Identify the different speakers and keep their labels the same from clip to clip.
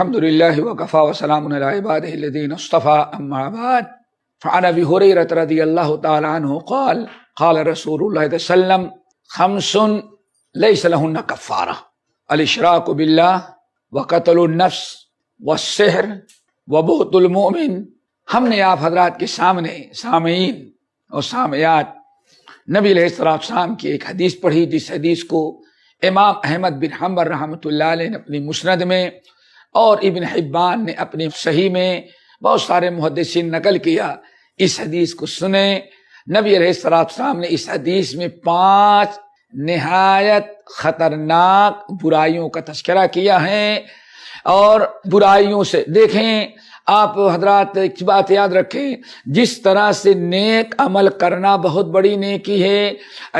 Speaker 1: الحمد لله وكفى وسلام على عباده الذين اصطفى أما بعد فعن أبي هريرة رضي الله تعالى عنه قال قال رسول الله صلى الله عليه وسلم خمس ليس لهن كفارة الإشراك بالله وقتل النفس والسحر وبغض المؤمن۔ ہم نے آپ حضرات کے سامنے سامعین اور سامعات نبی علیہ السلام کی ایک حدیث پڑھی، جس حدیث کو امام احمد بن حنبل رحمۃ اللہ علیہ نے اپنی مسند میں اور ابن حبان نے اپنی صحیح میں، بہت سارے محدثین نقل کیا۔ اس حدیث کو سنیں، نبی علیہ السلام نے اس حدیث میں 5 نہایت خطرناک برائیوں کا تذکرہ کیا ہے، اور برائیوں سے دیکھیں آپ حضرات ایک بات یاد رکھیں، جس طرح سے نیک عمل کرنا بہت بڑی نیکی ہے،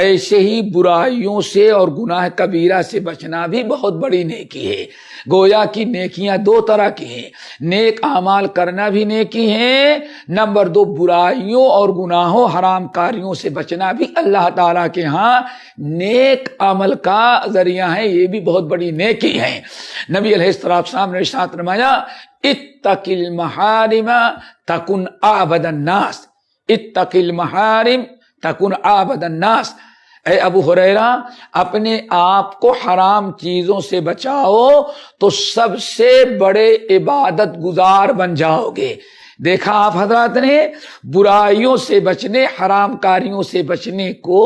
Speaker 1: ایسے ہی برائیوں سے اور گناہ کبیرہ سے بچنا بھی بہت بڑی نیکی ہے۔ گویا کی نیکیاں 2 طرح کی ہیں، نیک اعمال کرنا بھی نیکی ہے، نمبر 2 برائیوں اور گناہوں حرام کاریوں سے بچنا بھی اللہ تعالیٰ کے ہاں نیک عمل کا ذریعہ ہے، یہ بھی بہت بڑی نیکی ہے۔ نبی علیہ السلام نے ارشاد فرمایا اتق المحارم تکن اعبد الناس، اتق المحارم تکن اعبد الناس۔ اے ابو ہریرہ، اپنے آپ کو حرام چیزوں سے بچاؤ تو سب سے بڑے عبادت گزار بن جاؤ گے۔ دیکھا آپ حضرات نے برائیوں سے بچنے، حرام کاریوں سے بچنے کو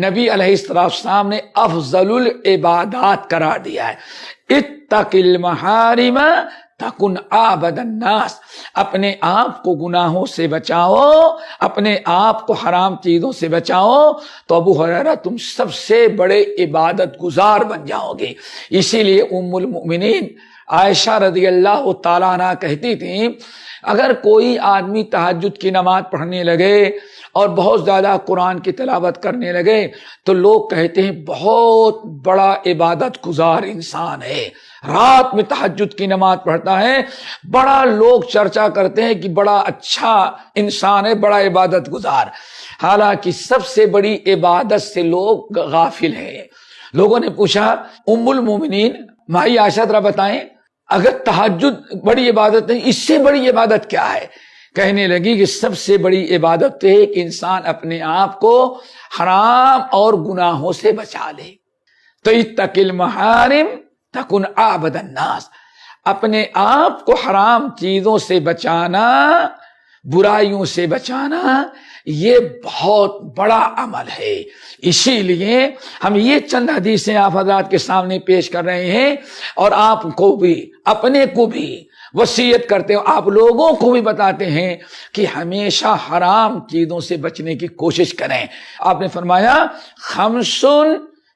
Speaker 1: نبی علیہ السلام نے افضل العبادات قرار دیا ہے۔ اتق المحارم تکن اعبد الناس، اپنے آپ کو گناہوں سے بچاؤ، اپنے آپ کو حرام چیزوں سے بچاؤ تو ابو ہریرہ تم سب سے بڑے عبادت گزار بن جاؤ گے۔ اسی لیے ام المؤمنین عائشہ رضی اللہ تعالیٰ عنہ کہتی تھیں، اگر کوئی آدمی تہجد کی نماز پڑھنے لگے اور بہت زیادہ قرآن کی تلاوت کرنے لگے تو لوگ کہتے ہیں بہت بڑا عبادت گزار انسان ہے، رات میں تہجد کی نماز پڑھتا ہے، بڑا لوگ چرچا کرتے ہیں کہ بڑا اچھا انسان ہے، بڑا عبادت گزار۔ حالانکہ سب سے بڑی عبادت سے لوگ غافل ہیں۔ لوگوں نے پوچھا ام المومنین مائی عائشہ ذرا بتائیں، اگر تہجد بڑی عبادت ہے، اس سے بڑی عبادت کیا ہے؟ کہنے لگی کہ سب سے بڑی عبادت ہے کہ انسان اپنے آپ کو حرام اور گناہوں سے بچا لے۔ تو اتق المحارم تکن اعبد الناس، اپنے آپ کو حرام چیزوں سے بچانا، برائیوں سے بچانا، یہ بہت بڑا عمل ہے۔ اسی لیے ہم یہ چند حدیثیں آپ حضرات کے سامنے پیش کر رہے ہیں، اور آپ کو بھی، اپنے کو بھی وصیت کرتے ہیں، آپ لوگوں کو بھی بتاتے ہیں کہ ہمیشہ حرام چیزوں سے بچنے کی کوشش کریں۔ آپ نے فرمایا خمس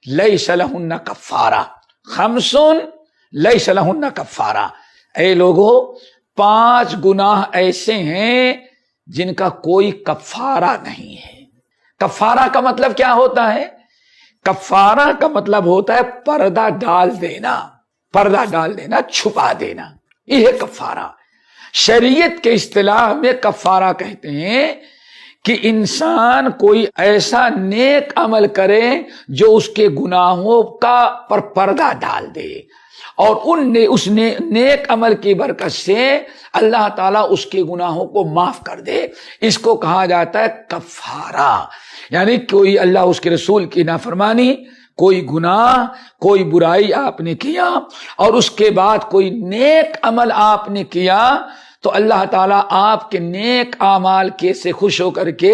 Speaker 1: لیس لہن کفارہ، خمس لیس لہن کفارہ، اے لوگو 5 گناہ ایسے ہیں جن کا کوئی کفارہ نہیں ہے۔ کفارہ کا مطلب کیا ہوتا ہے؟ کفارہ کا مطلب ہوتا ہے پردہ ڈال دینا، پردہ ڈال دینا، چھپا دینا، یہ ہے کفارہ۔ شریعت کے اصطلاح میں کفارہ کہتے ہیں کہ انسان کوئی ایسا نیک عمل کرے جو اس کے گناہوں کا پر پردہ ڈال دے، اور اس نیک عمل کی برکت سے اللہ تعالیٰ اس کے گناہوں کو معاف کر دے، اس کو کہا جاتا ہے کفارہ۔ یعنی کوئی اللہ اس کے رسول کی نافرمانی، کوئی گناہ، کوئی برائی آپ نے کیا اور اس کے بعد کوئی نیک عمل آپ نے کیا تو اللہ تعالیٰ آپ کے نیک اعمال کے سے خوش ہو کر کے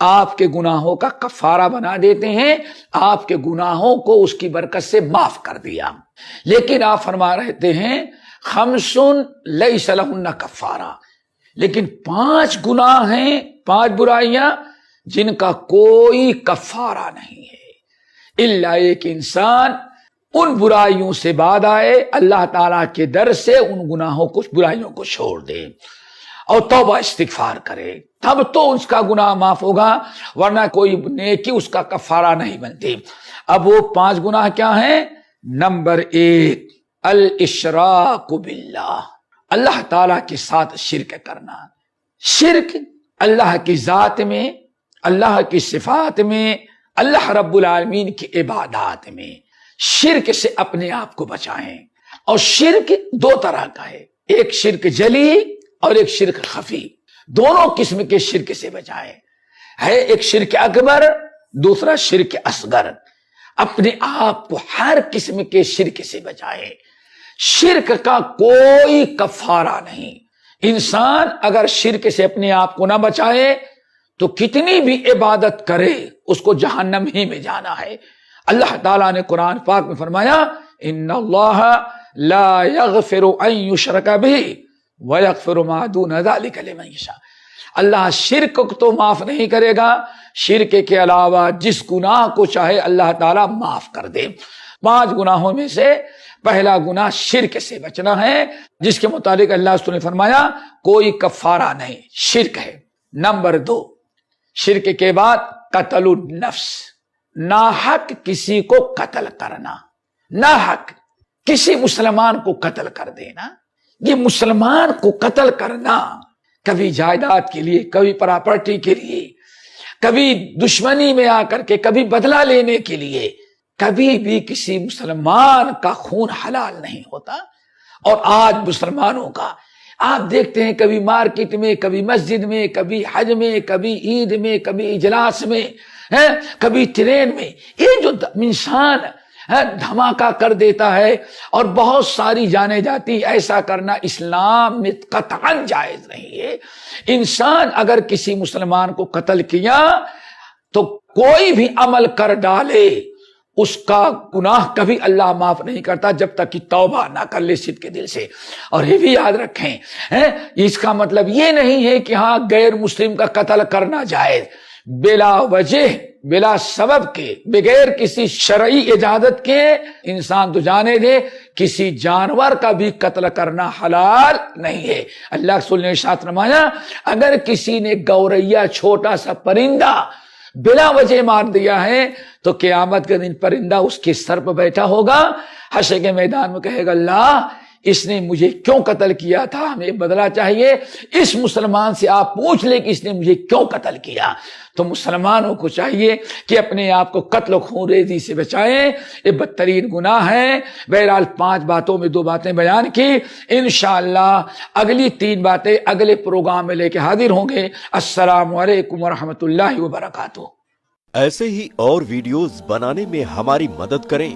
Speaker 1: آپ کے گناہوں کا کفارہ بنا دیتے ہیں، آپ کے گناہوں کو اس کی برکت سے معاف کر دیا۔ لیکن آپ فرما رہتے ہیں خمس لیس لہن کفارہ، لیکن 5 گناہ ہیں، 5 برائیاں جن کا کوئی کفارہ نہیں ہے، الا ایک انسان ان برائیوں سے بعد آئے، اللہ تعالیٰ کے در سے ان گناہوں کو، برائیوں کو چھوڑ دے اور توبہ استغفار کرے، تب تو اس کا گناہ معاف ہوگا، ورنہ کوئی نیکی اس کا کفارہ نہیں بنتی۔ اب وہ 5 گناہ کیا ہیں؟ نمبر 1 الاشراک باللہ، اللہ تعالیٰ کے ساتھ شرک کرنا۔ شرک اللہ کی ذات میں، اللہ کی صفات میں، اللہ رب العالمین کی عبادات میں، شرک سے اپنے آپ کو بچائیں اور شرک دو طرح کا ہے، ایک شرک جلی اور ایک شرک خفی، دونوں قسم کے شرک سے بچائیں۔ ہے ایک شرک اکبر، دوسرا شرک اصغر۔ اپنے آپ کو ہر قسم کے شرک سے بچائے۔ شرک کا کوئی کفارہ نہیں۔ انسان اگر شرک سے اپنے آپ کو نہ بچائے تو کتنی بھی عبادت کرے اس کو جہنم ہی میں جانا ہے۔ اللہ تعالیٰ نے قرآن پاک میں فرمایا ان اللہ لا یغفر ان یشرک بہ ویغفر ما دون ذلک لمن یشاء۔ اللہ شرک کو تو معاف نہیں کرے گا، شرک کے علاوہ جس گناہ کو چاہے اللہ تعالیٰ معاف کر دے۔ 5 گناہوں میں سے پہلا گناہ شرک سے بچنا ہے، جس کے متعلق اللہ نے فرمایا کوئی کفارہ نہیں، شرک ہے۔ نمبر 2، شرک کے بعد قتل النفس، ناحق کسی کو قتل کرنا، ناحق کسی مسلمان کو قتل کر دینا۔ یہ مسلمان کو قتل کرنا کبھی جائیداد کے لیے، کبھی پراپرٹی کے لیے، کبھی دشمنی میں آ کر کے، کبھی بدلہ لینے کے لیے، کبھی بھی کسی مسلمان کا خون حلال نہیں ہوتا۔ اور آج مسلمانوں کا آپ دیکھتے ہیں کبھی مارکیٹ میں، کبھی مسجد میں، کبھی حج میں، کبھی عید میں، کبھی اجلاس میں، کبھی ٹرین میں، یہ جو انسان دھماکہ کر دیتا ہے اور بہت ساری جانے جاتی، ایسا کرنا اسلام میں قطعاً جائز نہیں ہے۔ انسان اگر کسی مسلمان کو قتل کیا تو کوئی بھی عمل کر ڈالے اس کا گناہ کبھی اللہ معاف نہیں کرتا جب تک کہ توبہ نہ کر لے صدق کے دل سے۔ اور یہ بھی یاد رکھیں، اس کا مطلب یہ نہیں ہے کہ ہاں غیر مسلم کا قتل کرنا جائز، بلا وجہ، بلا سبب کے، بغیر کسی شرعی اجازت کے انسان تو جانے دے کسی جانور کا بھی قتل کرنا حلال نہیں ہے۔ اللہ کے رسول نے ارشاد فرمایا اگر کسی نے گوریا، چھوٹا سا پرندہ بلا وجہ مار دیا ہے تو قیامت کے دن پرندہ اس کے سر پر بیٹھا ہوگا، حشر کے میدان میں کہے گا اللہ اس نے مجھے کیوں قتل کیا تھا، ہمیں بدلہ چاہیے۔ اس مسلمان سے آپ پوچھ لیں کہ اس نے مجھے کیوں قتل کیا۔ تو مسلمانوں کو چاہیے کہ اپنے آپ کو قتل و خونریزی سے بچائیں، یہ بدترین گناہ ہے۔ بہرحال 5 باتوں میں 2 باتیں بیان کی، انشاءاللہ اگلی 3 باتیں اگلے پروگرام میں لے کے حاضر ہوں گے۔ السلام علیکم ورحمۃ اللہ وبرکاتہ۔
Speaker 2: ایسے ہی اور ویڈیوز بنانے میں ہماری مدد کریں۔